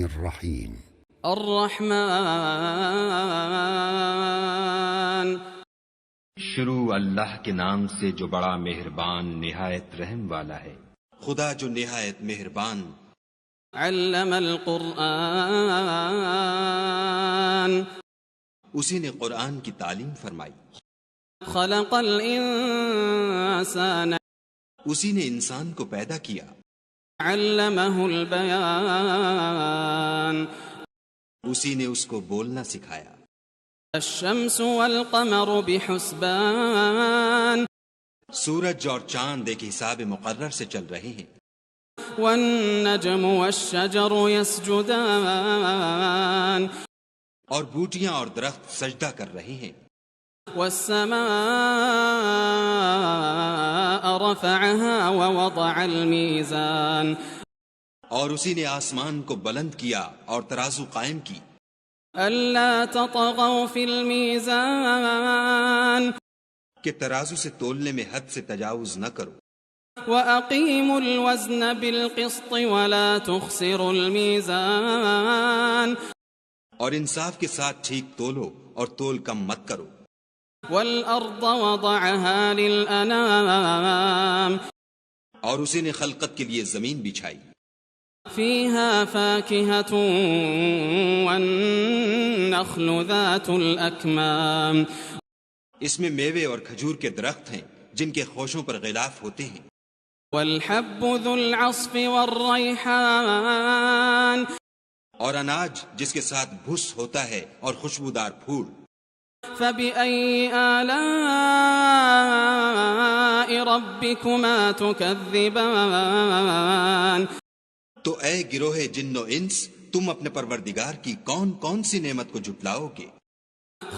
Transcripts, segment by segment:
الرحیم الرحمن شروع اللہ کے نام سے جو بڑا مہربان نہایت رحم والا ہے۔ خدا جو نہایت مہربان۔ علم القرآن اسی نے قرآن کی تعلیم فرمائی۔ خلق الانسان اسی نے انسان کو پیدا کیا۔ علمہ البیان اسی نے اس کو بولنا سکھایا۔ الشمس والقمر بحسبان سورج اور چاند ایک حساب مقرر سے چل رہے ہیں۔ والنجم والشجر يسجدان اور بوٹیاں اور درخت سجدہ کر رہے ہیں۔ والسماء رفعها ووضع الميزان اور اسی نے آسمان کو بلند کیا اور ترازو قائم کی۔ ألا تطغوا في الميزان کہ ترازو سے تولنے میں حد سے تجاوز نہ کرو۔ وأقيموا الوزن بالقسط ولا تخسروا الميزان اور انصاف کے ساتھ ٹھیک تولو اور تول کم مت کرو۔ والأرض وضعها للأنام اور اسی نے خلقت کے لیے زمین بچھائی۔ فيها فاكهة والنخل ذات الأكمام اس میں میوے اور کھجور کے درخت ہیں جن کے خوشوں پر غلاف ہوتے ہیں۔ والحب ذو العصف والريحان اور اناج جس کے ساتھ بھس ہوتا ہے اور خوشبودار پھول۔ فبأي آلاء ربكما تكذبان تو اے گروہ جن و انس، تم اپنے پروردگار کی کون کون سی نعمت کو جھٹلاؤ گے؟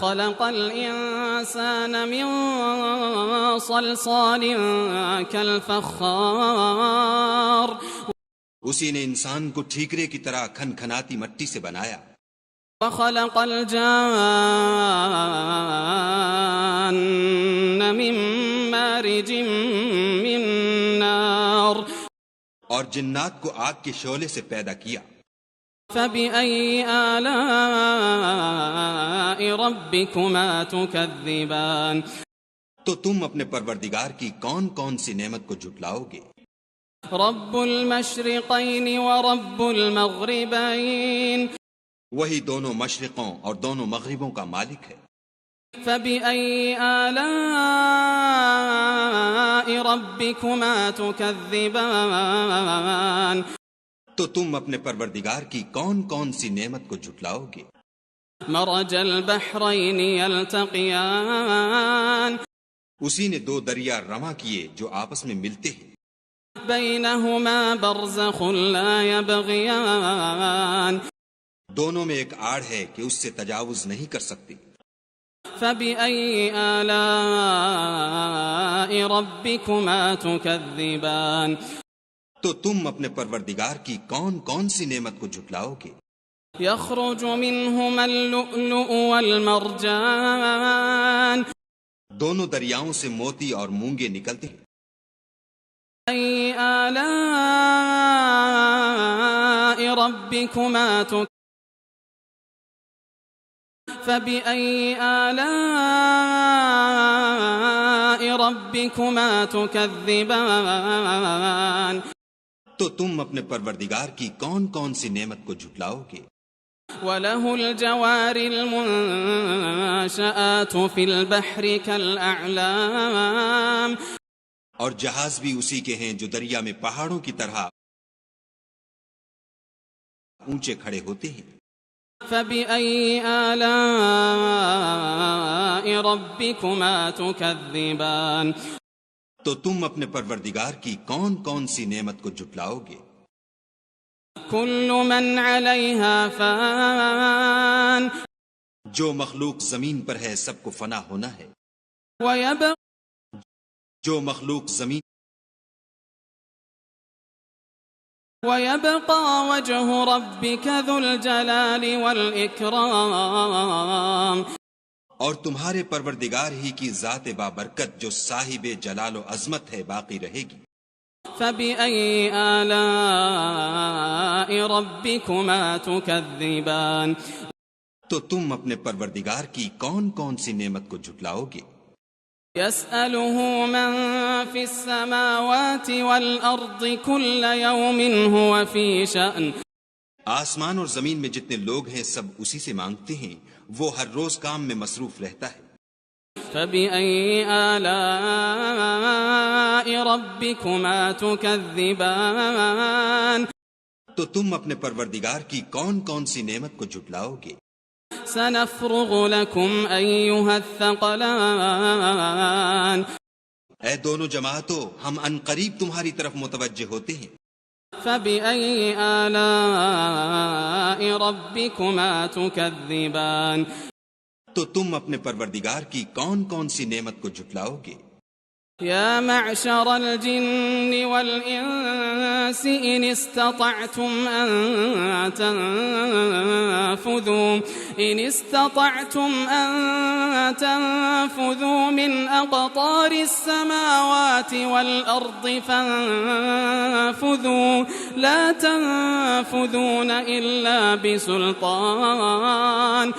خلق الإنسان من صلصال كالفخار اسی نے انسان کو ٹھیکرے کی طرح کھنکھناتی مٹی سے بنایا۔ وخلق الجان من مارج من نار اور جنات کو آگ کے شعلے سے پیدا کیا۔ فبأي آلاء ربكما تكذبان تو تم اپنے پروردگار کی کون کون سی نعمت کو جھٹلاؤ گے؟ رب المشرقين ورب المغربين وہی دونوں مشرقوں اور دونوں مغربوں کا مالک ہے۔ فبأي آلاء ربكما تكذبان تو تم اپنے پروردگار کی کون کون سی نعمت کو جھٹلاؤ گے؟ مرج البحرين يلتقيان اسی نے دو دریا رواں کیے جو آپس میں ملتے ہیں۔ بينهما برزخ لا يبغيان دونوں میں ایک آڑ ہے کہ اس سے تجاوز نہیں کر سکتے۔ فبأي آلاء ربكما تكذبان تو تم اپنے پروردگار کی کون کون سی نعمت کو جھٹلاؤ گے؟ يخرج منهما اللؤلؤ والمرجان دونوں دریاؤں سے موتی اور مونگے نکلتے ہیں۔ أي آلاء ربكما فبأي آلاء ربكما تكذبان تو تم اپنے پروردگار کی کون کون سی نعمت کو جھٹلاؤ گے؟ وله الجوار المنشآت في البحر كالأعلام اور جہاز بھی اسی کے ہیں جو دریا میں پہاڑوں کی طرح اونچے کھڑے ہوتے ہیں۔ فبأي آلاء ربكما تكذبان تو تم اپنے پروردگار کی کون کون سی نعمت کو جھٹلاؤ گے؟ كل من عليها فان جو مخلوق زمین پر ہے سب کو فنا ہونا ہے۔ ويبقى جو مخلوق زمین وجه ربك ذو الجلال والإكرام اور تمہارے پروردگار ہی کی ذات بابرکت جو صاحب جلال و عظمت ہے باقی رہے گی۔ فبأي آلاء ربكما تكذبان تو تم اپنے پروردگار کی کون کون سی نعمت کو جھٹلاؤ گے؟ يسأله من في السماوات والأرض كل يوم هو في شأن آسمان اور زمین میں جتنے لوگ ہیں سب اسی سے مانگتے ہیں، وہ ہر روز کام میں مصروف رہتا ہے۔ فبأي آلاء ربكما تكذبان تو تم اپنے پروردگار کی کون کون سی نعمت کو جھٹلاؤ گے؟ سنفرغ لكم أيها الثقلان اے دونوں جماعتوں، ہم ان قریب تمہاری طرف متوجہ ہوتے ہیں۔ فبأي آلاء ربكما تكذبان تو تم اپنے پروردگار کی کون کون سی نعمت کو جھٹلاؤ گے؟ يا معشر الجن والإنس إن استطعتم أن تنفذوا من أقطار السماوات والأرض فانفذوا لا تنفذون إلا بسلطان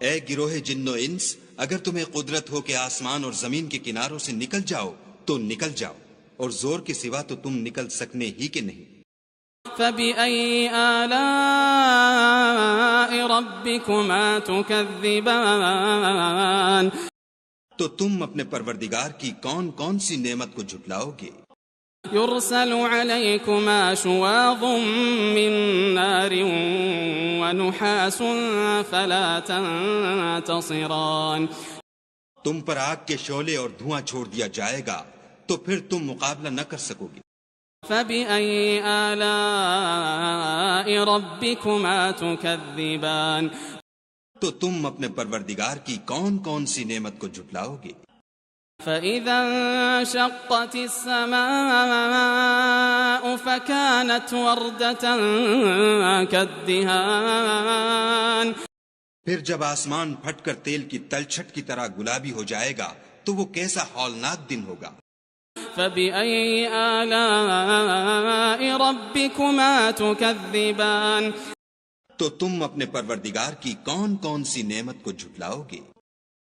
اے گروہ جن و انس، اگر تمہیں قدرت ہو کہ آسمان اور زمین کے کناروں سے نکل جاؤ تو نکل جاؤ، اور زور کے سوا تو تم نکل سکنے ہی کے نہیں۔ فبأي آلاء ربكما تكذبان تو تم اپنے پروردگار کی کون کون سی نعمت کو جھٹلاؤ گے؟ يرسل عليكما شواظ من نار ونحاس فلا تنتصران تم پر آگ کے شعلے اور دھواں چھوڑ دیا جائے گا تو پھر تم مقابلہ نہ کر سکو گے۔ فبأي آلاء ربكما تكذبان تو تم اپنے پروردگار کی کون کون سی نعمت کو جھٹلاؤ گے؟ فإذا انشقت السماء فكانت وردة كالدهان پھر جب آسمان پھٹ کر تیل کی تلچھٹ کی طرح گلابی ہو جائے گا تو وہ کیسا ہولناک دن ہوگا۔ فبأي آلاء ربكما تكذبان تو تم اپنے پروردگار کی کون کون سی نعمت کو جھٹلاؤ گے؟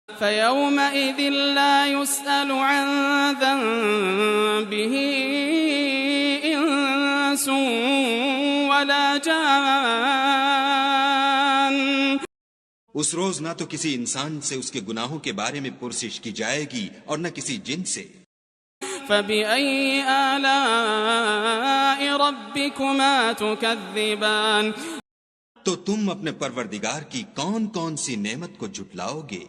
فيومئذ لا يسأل عن ذنبه إنس ولا جان اس روز نہ تو کسی انسان سے اس کے گناہوں کے بارے میں پرسش کی جائے گی اور نہ کسی جن سے۔ فبأي آلاء ربكما تكذبان تو تم اپنے پروردگار کی کون کون سی نعمت کو جھٹلاؤ گے؟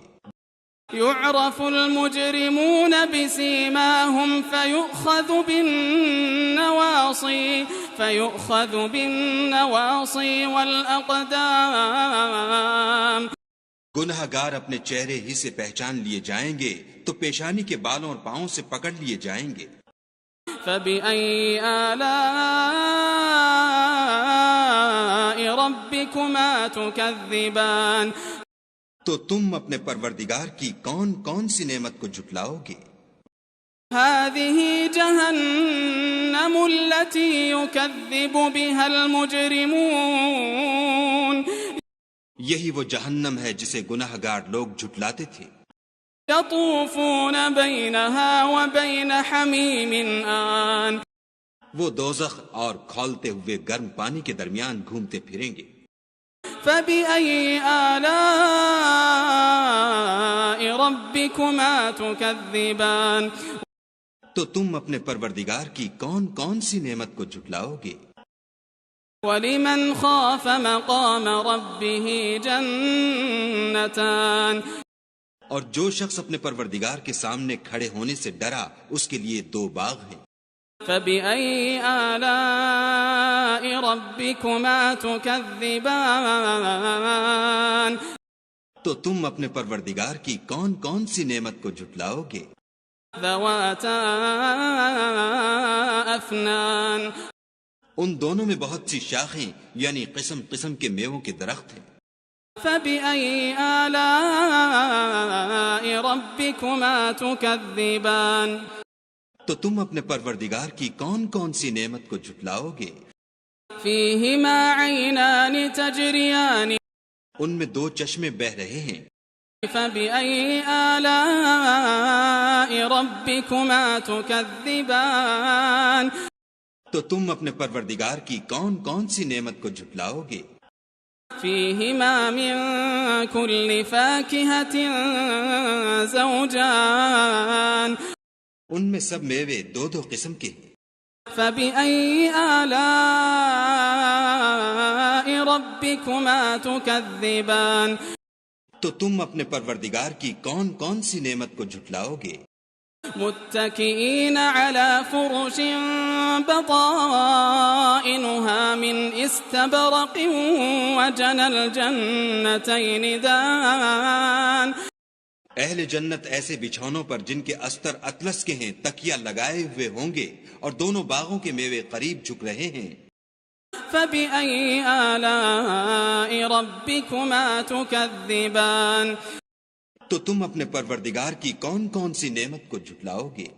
يعرف المجرمون بسيماهم فيؤخذ بالنواصي والأقدام گناہ گار اپنے چہرے ہی سے پہچان لیے جائیں گے تو پیشانی کے بالوں اور پاؤں سے پکڑ لیے جائیں گے۔ فبأي آلاء ربكما تكذبان تو تم اپنے پروردگار کی کون کون سی نعمت کو جھٹلاؤ گے؟ هذه جهنم التي يكذب بها المجرمون یہی وہ جہنم ہے جسے گناہ گار لوگ جھٹلاتے تھے۔ يطوفون بينها وبين حميم آن وہ دوزخ اور کھولتے ہوئے گرم پانی کے درمیان گھومتے پھریں گے۔ فبأي آلاء ربكما تكذبان تو تم اپنے پروردگار کی کون کون سی نعمت کو جھٹلاؤ گے؟ ولمن خاف مقام ربه جنتان اور جو شخص اپنے پروردگار کے سامنے کھڑے ہونے سے ڈرا اس کے لیے 2 باغ ہیں۔ فبأي آلاء ربكما تكذبان تو تم اپنے پروردگار کی کون کون سی نعمت کو جھٹلاؤ گے؟ ذواتا افنان ان دونوں میں بہت سی شاخیں یعنی قسم قسم کے میووں کے درخت ہیں۔ فبأي آلاء ربكما تكذبان تو تم اپنے پروردگار کی کون کون سی نعمت کو جھٹلاؤ گے؟ فيهما عينان تجريان ان میں دو چشمے بہ رہے ہیں، فبأي آلاء ربكما تكذبان تو تم اپنے پروردگار کی کون کون سی نعمت کو جھٹلاؤ گے؟ فيهما من كل فاكهة زوجان ان میں سب میوے دو دو قسم کے ہیں، فبأي آلاء ربكما تكذبان تو تم اپنے پروردگار کی کون کون سی نعمت کو جھٹلاؤ گے؟ متكئين على فرش بطائنها من استبرق وجنى الجنتين دان اہل جنت ایسے بچھونوں پر جن کے استر اطلس کے ہیں تکیہ لگائے ہوئے ہوں گے، اور دونوں باغوں کے میوے قریب جھک رہے ہیں۔ فبأي آلاء ربكما تكذبان تو تم اپنے پروردگار کی کون کون سی نعمت کو جھٹلاؤ گے؟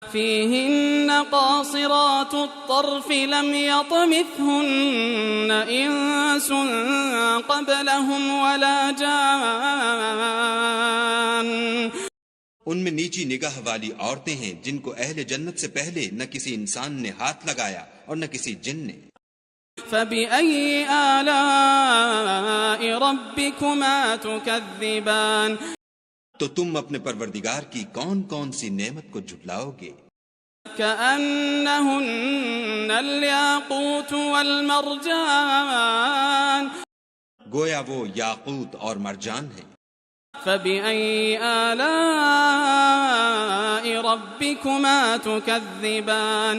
فيهن قاصرات الطرف لم يطمثهن إنس قبلهم ولا جان ان میں نیچی نگاہ والی عورتیں ہیں جن کو اہل جنت سے پہلے نہ کسی انسان نے ہاتھ لگایا اور نہ کسی جن نے۔ فبأي آلاء ربكما تكذبان تو تم اپنے پروردگار کی کون کون سی نعمت کو جھٹلاؤ گے؟ كأنهن الياقوت والمرجان گویا وہ یاقوت اور مرجان ہیں۔ فبأي آلاء ربكما تكذبان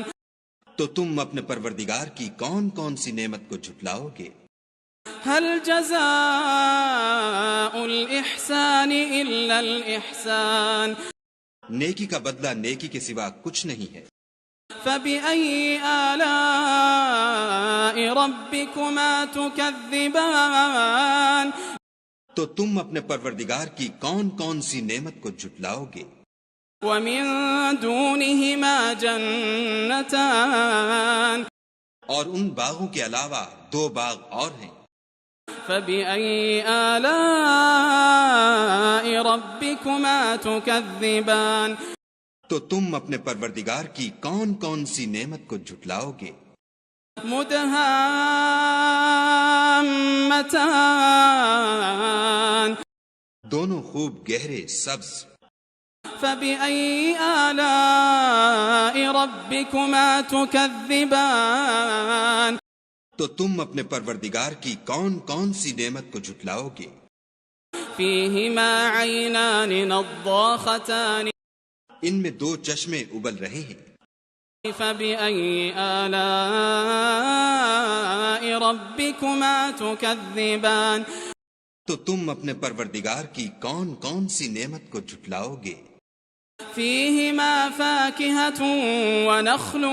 تو تم اپنے پروردگار کی کون کون سی نعمت کو جھٹلاؤ گے؟ هل جزاء الإحسان إلا الإحسان نیکی کا بدلہ نیکی کے سوا کچھ نہیں ہے۔ فبأي آلاء ربكما تكذبان تو تم اپنے پروردگار کی کون کون سی نعمت کو جھٹلاؤ گے؟ ومن دونهما جنتان اور ان باغوں کے علاوہ دو باغ اور ہیں۔ فبأي آلاء ربكما تكذبان تو تم اپنے پروردگار کی کون کون سی نعمت کو جھٹلاؤ گے؟ مدهامتان دونوں خوب گہرے سبز۔ فبأي آلاء ربكما تكذبان تو تم اپنے پروردگار کی کون کون سی نعمت کو جھٹلاؤ گے؟ فيهما عينان نضاختان ان میں دو چشمے ابل رہے ہیں۔ فبأي آلاء ربكما تكذبان تو تم اپنے پروردگار کی کون کون سی نعمت کو جھٹلاؤ گے؟ فيهما فاكهة ونخل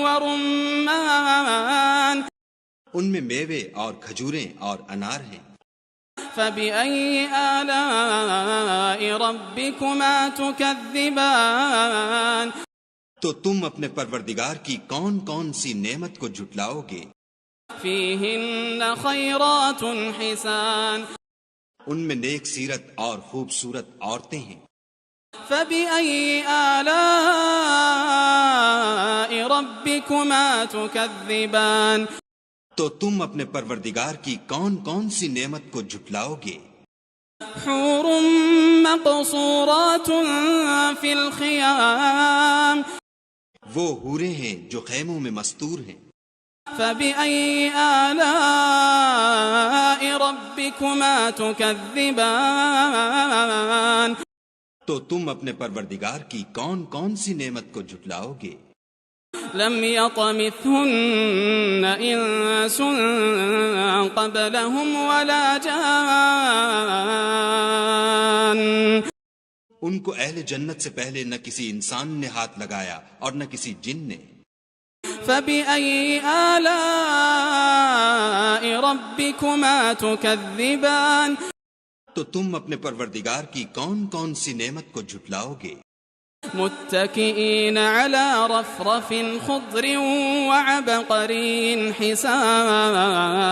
ورمان ان میں میوے اور کھجوریں اور انار ہیں۔ فبأي آلاء ربكما تكذبان تو تم اپنے پروردگار کی کون کون سی نعمت کو جھٹلاؤ گے؟ فيهن خيرات حسان ان میں نیک سیرت اور خوبصورت عورتیں ہیں۔ فبأي آلاء ربكما تكذبان تو تم اپنے پروردگار کی کون کون سی نعمت کو جھٹلاؤ گے؟ حور مقصورات في الخيام وہ حوریں ہیں جو خیموں میں مستور ہیں۔ فبأي آلاء ربكما تكذبان تو تم اپنے پروردگار کی کون کون سی نعمت کو جھٹلاؤ گے؟ لم يطمثهن إنس قبلهم ولا جان ان کو اہل جنت سے پہلے نہ کسی انسان نے ہاتھ لگایا اور نہ کسی جن نے۔ فبأي آلاء ربكما تكذبان تو تم اپنے پروردگار کی کون کون سی نعمت کو جھٹلاؤ گے؟ متكئين على رفرف خضر وعبقري حسان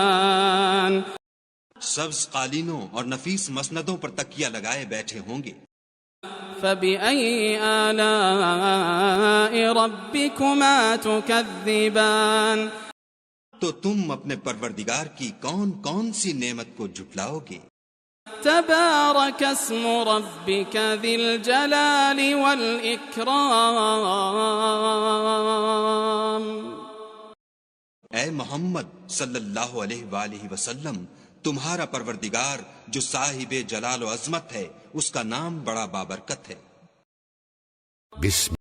سبز قالینوں اور نفیس مسندوں پر تکیہ لگائے بیٹھے ہوں گے. فبأي آلاء ربكما تكذبان تو تم اپنے پروردگار کی کون کون سی نعمت کو جھٹلاؤ گے؟ تبارك اسم ربك ذي الجلال والإكرام. اے محمد صلی اللہ علیہ وآلہ وسلم، تمہارا پروردگار جو صاحب جلال و عظمت ہے، اس کا نام بڑا بابرکت ہے. بسم